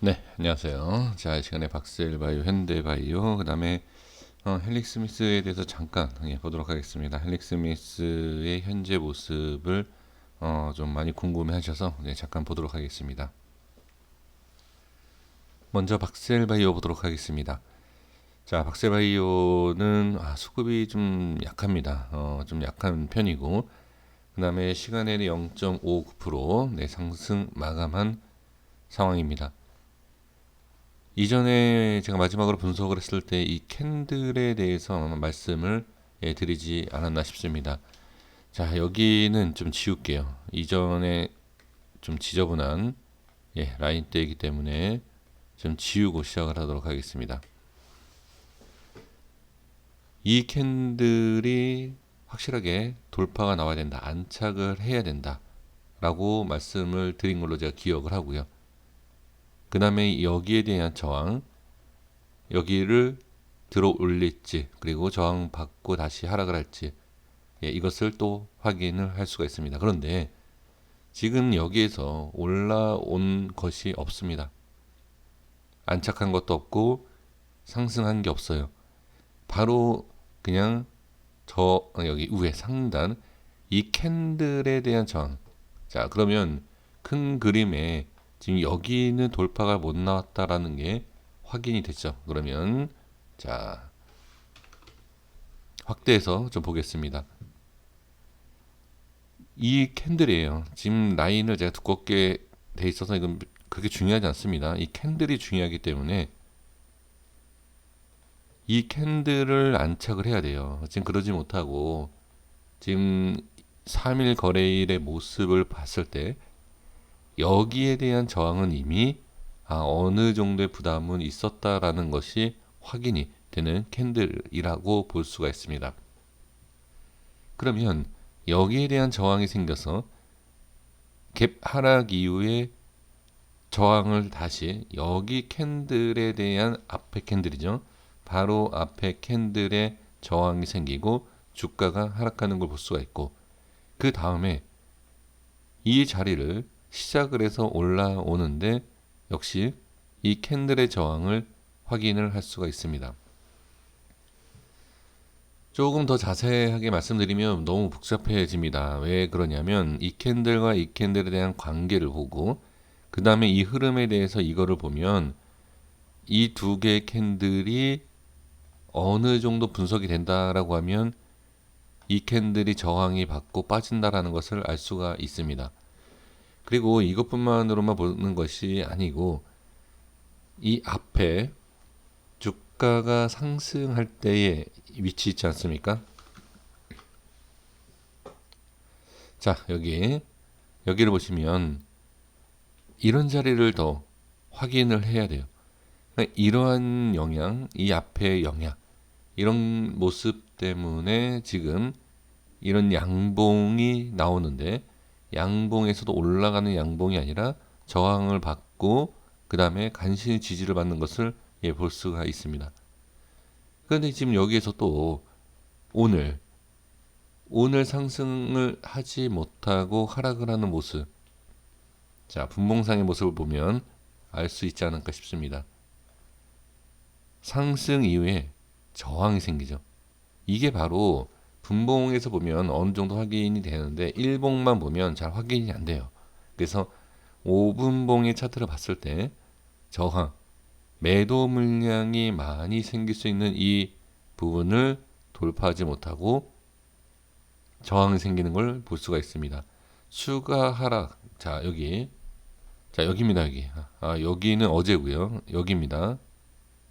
네, 안녕하세요. 자, 이 시간에 박스엘바이오, 현대바이오, 그 다음에 헬릭 스미스에 대해서 잠깐 보도록 하겠습니다. 헬릭 스미스의 현재 모습을 좀 많이 궁금해 하셔서 잠깐 보도록 하겠습니다. 먼저 박스엘바이오 보도록 하겠습니다. 자, 박스엘바이오는 수급이 좀 약합니다. 좀 약한 편이고, 그 다음에 시간에는 0.59% 상승 마감한 상황입니다. 이전에 제가 마지막으로 분석을 했을 때 이 캔들에 대해서 말씀을 드리지 않았나 싶습니다. 자, 여기는 좀 지울게요. 이전에 좀 지저분한 라인대이기 때문에 좀 지우고 시작을 하도록 하겠습니다. 이 캔들이 확실하게 돌파가 나와야 된다, 안착을 해야 된다 라고 말씀을 드린 걸로 제가 기억을 하고요. 그 다음에 여기에 대한 저항, 여기를 들어 올릴지, 그리고 저항받고 다시 하락을 할지, 이것을 또 확인을 할 수가 있습니다. 그런데 지금 여기에서 올라온 것이 없습니다. 안착한 것도 없고 상승한 게 없어요. 바로 그냥 여기 위에 상단 이 캔들에 대한 저항. 자, 그러면 큰 그림에 지금 여기는 돌파가 못 나왔다라는 게 확인이 됐죠. 그러면 자, 확대해서 좀 보겠습니다. 이 캔들이에요. 지금 라인을 제가 두껍게 돼 있어서 이건 그렇게 중요하지 않습니다. 이 캔들이 중요하기 때문에 이 캔들을 안착을 해야 돼요. 지금 그러지 못하고 지금 3일 거래일의 모습을 봤을 때 여기에 대한 저항은 이미 어느 정도의 부담은 있었다라는 것이 확인이 되는 캔들이라고 볼 수가 있습니다. 그러면 여기에 대한 저항이 생겨서 갭 하락 이후에 저항을 다시 여기 캔들에 대한 앞에 캔들이죠. 바로 앞에 캔들에 저항이 생기고 주가가 하락하는 걸 볼 수가 있고, 그 다음에 이 자리를 시작을 해서 올라오는데 역시 이 캔들의 저항을 확인을 할 수가 있습니다. 조금 더 자세하게 말씀드리면 너무 복잡해집니다. 왜 그러냐면 이 캔들과 이 캔들에 대한 관계를 보고 그 다음에 이 흐름에 대해서 이거를 보면 이 두 개의 캔들이 어느 정도 분석이 된다라고 하면 이 캔들이 저항이 받고 빠진다라는 것을 알 수가 있습니다. 그리고 이것뿐만으로만 보는 것이 아니고 이 앞에 주가가 상승할 때의 위치 있지 않습니까? 자, 여기를 보시면 이런 자리를 더 확인을 해야 돼요. 그러니까 이러한 영향, 이 앞의 영향, 이런 모습 때문에 지금 이런 양봉이 나오는데, 양봉에서도 올라가는 양봉이 아니라 저항을 받고 그 다음에 간신히 지지를 받는 것을 볼 수가 있습니다. 그런데 지금 여기에서 또 오늘 상승을 하지 못하고 하락을 하는 모습, 자, 분봉상의 모습을 보면 알 수 있지 않을까 싶습니다. 상승 이후에 저항이 생기죠. 이게 바로 분봉에서 보면 어느 정도 확인이 되는데 일봉만 보면 잘 확인이 안 돼요. 그래서 5분봉의 차트를 봤을 때 저항, 매도 물량이 많이 생길 수 있는 이 부분을 돌파하지 못하고 저항이 생기는 걸 볼 수가 있습니다. 추가 하락, 여기입니다. 여기는 어제고요. 여기입니다.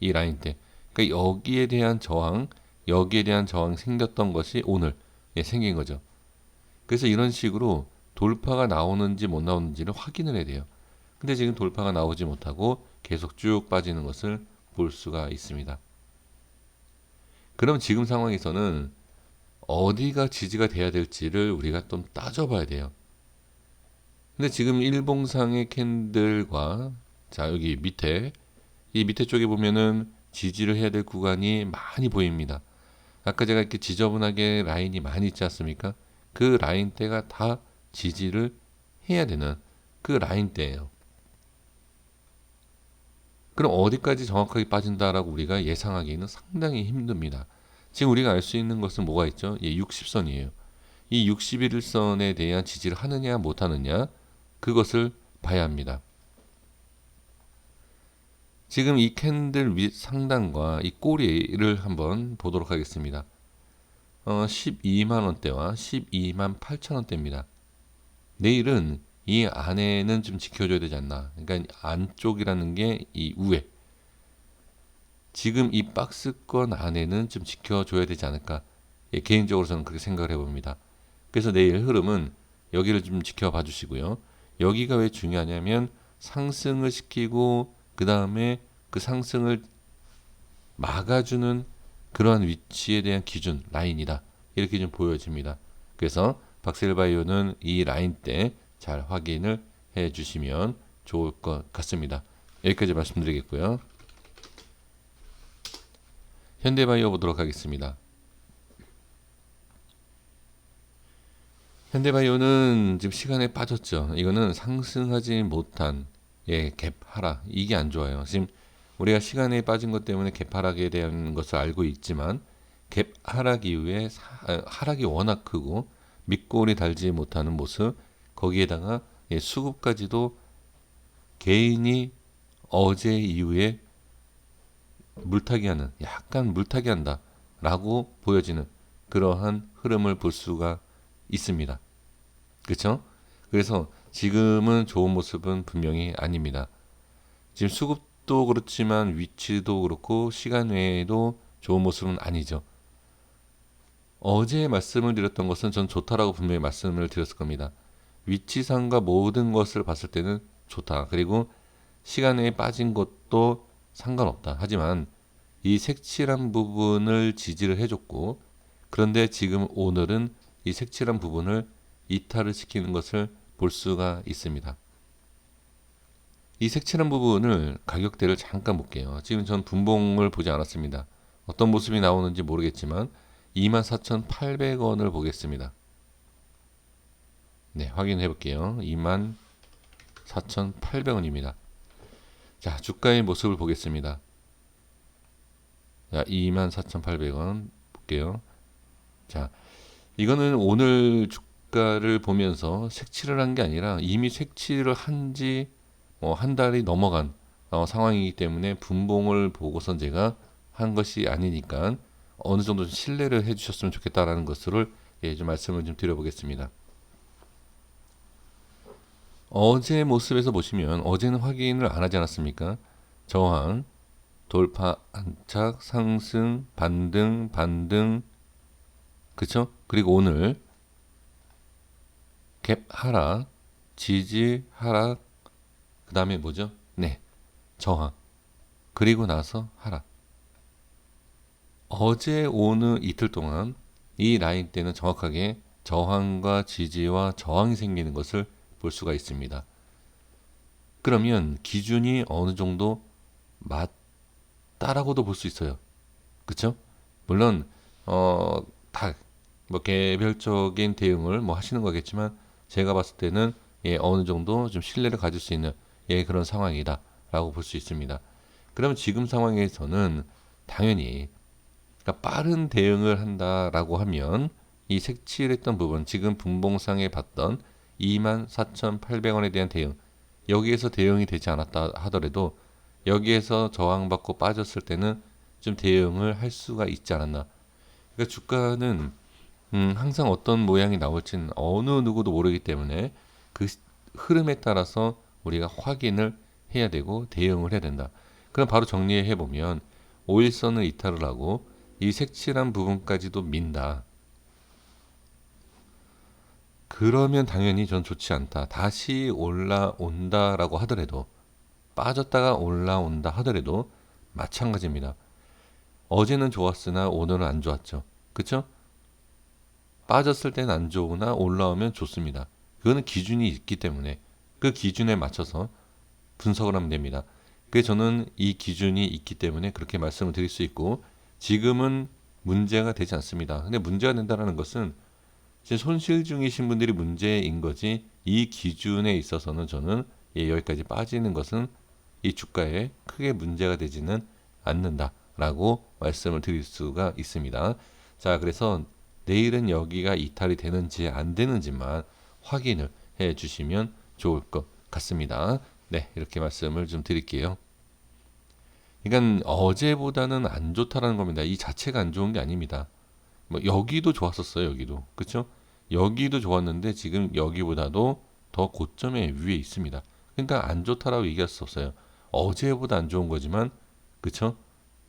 이 라인 때. 그러니까 여기에 대한 저항이 생겼던 것이 오늘 생긴 거죠. 그래서 이런 식으로 돌파가 나오는지 못 나오는지를 확인을 해야 돼요. 근데 지금 돌파가 나오지 못하고 계속 쭉 빠지는 것을 볼 수가 있습니다. 그럼 지금 상황에서는 어디가 지지가 돼야 될지를 우리가 좀 따져봐야 돼요. 근데 지금 일봉상의 캔들과 여기 이 밑에 쪽에 보면은 지지를 해야 될 구간이 많이 보입니다. 아까 제가 이렇게 지저분하게 라인이 많이 있지 않습니까? 그 라인대가 다 지지를 해야 되는 그 라인대예요. 그럼 어디까지 정확하게 빠진다라고 우리가 예상하기는 상당히 힘듭니다. 지금 우리가 알 수 있는 것은 뭐가 있죠? 예, 60선이에요. 이 61선에 대한 지지를 하느냐 못하느냐 그것을 봐야 합니다. 지금 이 캔들 윗 상단과 이 꼬리를 한번 보도록 하겠습니다. 12만 원대와 12만 8천 원대입니다. 내일은 이 안에는 좀 지켜줘야 되지 않나. 그러니까 안쪽이라는 게 이 위에. 지금 이 박스권 안에는 좀 지켜줘야 되지 않을까. 예, 개인적으로 저는 그렇게 생각을 해봅니다. 그래서 내일 흐름은 여기를 좀 지켜봐 주시고요. 여기가 왜 중요하냐면 상승을 시키고 그 다음에 그 상승을 막아주는 그러한 위치에 대한 기준 라인이다. 이렇게 좀 보여집니다. 그래서 박셀바이오는 이 라인 때 잘 확인을 해 주시면 좋을 것 같습니다. 여기까지 말씀드리겠고요. 현대바이오 보도록 하겠습니다. 현대바이오는 지금 시간에 빠졌죠. 이거는 상승하지 못한 갭 하락. 이게 안 좋아요. 지금 우리가 시간에 빠진 것 때문에 갭 하락에 대한 것을 알고 있지만 갭 하락 이후에 하락이 워낙 크고 밑골이 달지 못하는 모습, 거기에다가 수급까지도 개인이 어제 이후에 물타기 하는, 약간 물타기 한다 라고 보여지는 그러한 흐름을 볼 수가 있습니다. 그렇죠? 그래서 지금은 좋은 모습은 분명히 아닙니다. 지금 수급도 그렇지만 위치도 그렇고 시간 외에도 좋은 모습은 아니죠. 어제 말씀을 드렸던 것은 전 좋다라고 분명히 말씀을 드렸을 겁니다. 위치상과 모든 것을 봤을 때는 좋다. 그리고 시간에 빠진 것도 상관없다. 하지만 이 색칠한 부분을 지지를 해줬고, 그런데 지금 오늘은 이 색칠한 부분을 이탈을 시키는 것을 볼 수가 있습니다. 이 색칠한 부분을 가격대를 잠깐 볼게요. 지금 전 분봉을 보지 않았습니다. 어떤 모습이 나오는지 모르겠지만 24,800원을 보겠습니다. 네, 확인해 볼게요. 24,800원입니다. 자, 주가의 모습을 보겠습니다. 자, 24,800원 볼게요. 자, 이거는 오늘 주가를 보면서 색칠을 한 게 아니라 이미 색칠을 한지 한 달이 넘어간 상황이기 때문에 분봉을 보고선 제가 한 것이 아니니까 어느 정도 신뢰를 해주셨으면 좋겠다라는 것을 좀 말씀을 좀 드려보겠습니다. 어제 모습에서 보시면 어제는 확인을 안 하지 않았습니까? 저항, 돌파, 안착, 상승, 반등, 반등, 그쵸? 그리고 오늘 갭 하락, 지지 하락, 그 다음에 뭐죠? 네, 저항, 그리고 나서 하락. 어제 오늘 이틀 동안 이 라인 때는 정확하게 저항과 지지와 저항이 생기는 것을 볼 수가 있습니다. 그러면 기준이 어느 정도 맞다라고도 볼 수 있어요. 그쵸? 물론 다 뭐 개별적인 대응을 뭐 하시는 거겠지만 제가 봤을 때는 어느 정도 좀 신뢰를 가질 수 있는 그런 상황이다라고 볼 수 있습니다. 그러면 지금 상황에서는 당연히 그러니까 빠른 대응을 한다라고 하면 이 색칠했던 부분, 지금 분봉상에 봤던 24,800원에 대한 대응, 여기에서 대응이 되지 않았다 하더라도 여기에서 저항받고 빠졌을 때는 좀 대응을 할 수가 있지 않았나. 그러니까 주가는 항상 어떤 모양이 나올지는 어느 누구도 모르기 때문에 그 흐름에 따라서 우리가 확인을 해야 되고 대응을 해야 된다. 그럼 바로 정리해 보면 5일선을 이탈을 하고 이 색칠한 부분까지도 민다. 그러면 당연히 전 좋지 않다. 다시 올라온다라고 하더라도, 빠졌다가 올라온다 하더라도 마찬가지입니다. 어제는 좋았으나 오늘은 안 좋았죠. 그쵸? 빠졌을 때는 안 좋으나 올라오면 좋습니다. 그거는 기준이 있기 때문에 그 기준에 맞춰서 분석을 하면 됩니다. 그래서 저는 이 기준이 있기 때문에 그렇게 말씀을 드릴 수 있고, 지금은 문제가 되지 않습니다. 근데 문제가 된다는 것은 손실 중이신 분들이 문제인 거지, 이 기준에 있어서는 저는 여기까지 빠지는 것은 이 주가에 크게 문제가 되지는 않는다라고 말씀을 드릴 수가 있습니다. 자, 그래서 내일은 여기가 이탈이 되는지 안 되는지만 확인을 해 주시면 좋을 것 같습니다. 네, 이렇게 말씀을 좀 드릴게요. 그러니까 어제보다는 안 좋다라는 겁니다. 이 자체가 안 좋은 게 아닙니다. 뭐 여기도 좋았었어요. 여기도. 그렇죠? 여기도 좋았는데 지금 여기보다도 더 고점에 위에 있습니다. 그러니까 안 좋다라고 얘기할 수 없어요. 어제보다 안 좋은 거지만 그렇죠?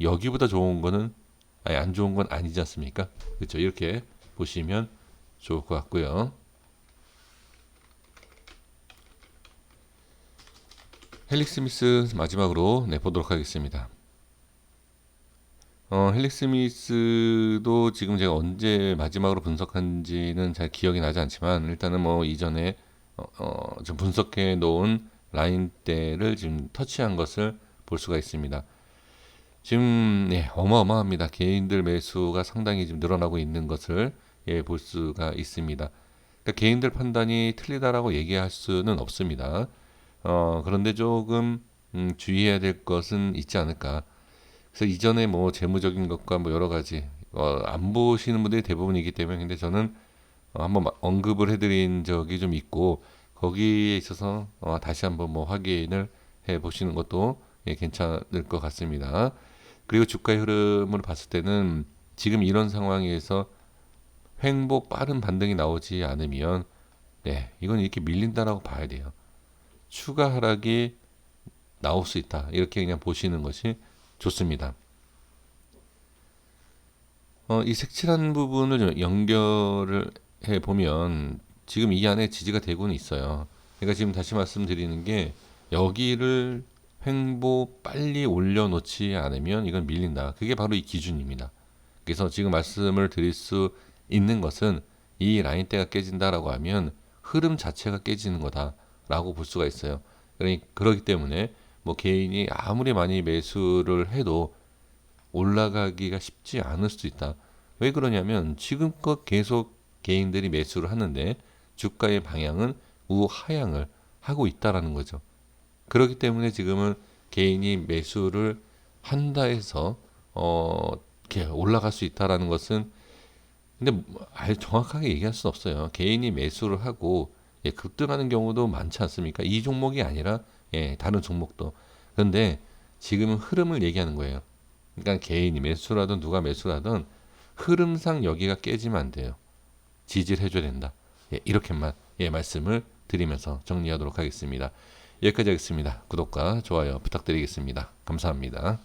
여기보다 좋은 거는 아니 안 좋은 건 아니지 않습니까? 그렇죠? 이렇게 보시면 좋을 것 같고요. 헬릭 스미스 마지막으로 보도록 하겠습니다. 헬릭 스미스도 지금 제가 언제 마지막으로 분석한지는 잘 기억이 나지 않지만 일단은 뭐 이전에 좀 분석해 놓은 라인대를 지금 터치한 것을 볼 수가 있습니다. 지금 어마어마합니다. 개인들 매수가 상당히 지금 늘어나고 있는 것을 볼 수가 있습니다. 그러니까 개인들 판단이 틀리다라고 얘기할 수는 없습니다. 그런데 조금 주의해야 될 것은 있지 않을까. 그래서 이전에 뭐 재무적인 것과 뭐 여러 가지 안 보시는 분들이 대부분이기 때문에 근데 저는 한번 언급을 해드린 적이 좀 있고 거기에 있어서 다시 한번 뭐 확인을 해 보시는 것도 괜찮을 것 같습니다. 그리고 주가의 흐름을 봤을 때는 지금 이런 상황에서 횡보 빠른 반등이 나오지 않으면 이건 이렇게 밀린다라고 봐야 돼요. 추가 하락이 나올 수 있다. 이렇게 그냥 보시는 것이 좋습니다. 이 색칠한 부분을 좀 연결을 해 보면 지금 이 안에 지지가 되고는 있어요. 그러니까 지금 다시 말씀드리는 게 여기를 횡보 빨리 올려놓지 않으면 이건 밀린다. 그게 바로 이 기준입니다. 그래서 지금 말씀을 드릴 수 있는 것은 이 라인대가 깨진다라고 하면 흐름 자체가 깨지는 거다라고 볼 수가 있어요. 그렇기 때문에 뭐 개인이 아무리 많이 매수를 해도 올라가기가 쉽지 않을 수도 있다. 왜 그러냐면 지금껏 계속 개인들이 매수를 하는데 주가의 방향은 우하향을 하고 있다라는 거죠. 그렇기 때문에 지금은 개인이 매수를 한다 해서 이렇게 올라갈 수 있다라는 것은 근데 아예 정확하게 얘기할 수는 없어요. 개인이 매수를 하고 급등하는 경우도 많지 않습니까? 이 종목이 아니라 다른 종목도. 그런데 지금은 흐름을 얘기하는 거예요. 그러니까 개인이 매수라든 누가 매수라든 흐름상 여기가 깨지면 안 돼요. 지지를 해줘야 된다. 이렇게만 말씀을 드리면서 정리하도록 하겠습니다. 여기까지 하겠습니다. 구독과 좋아요 부탁드리겠습니다. 감사합니다.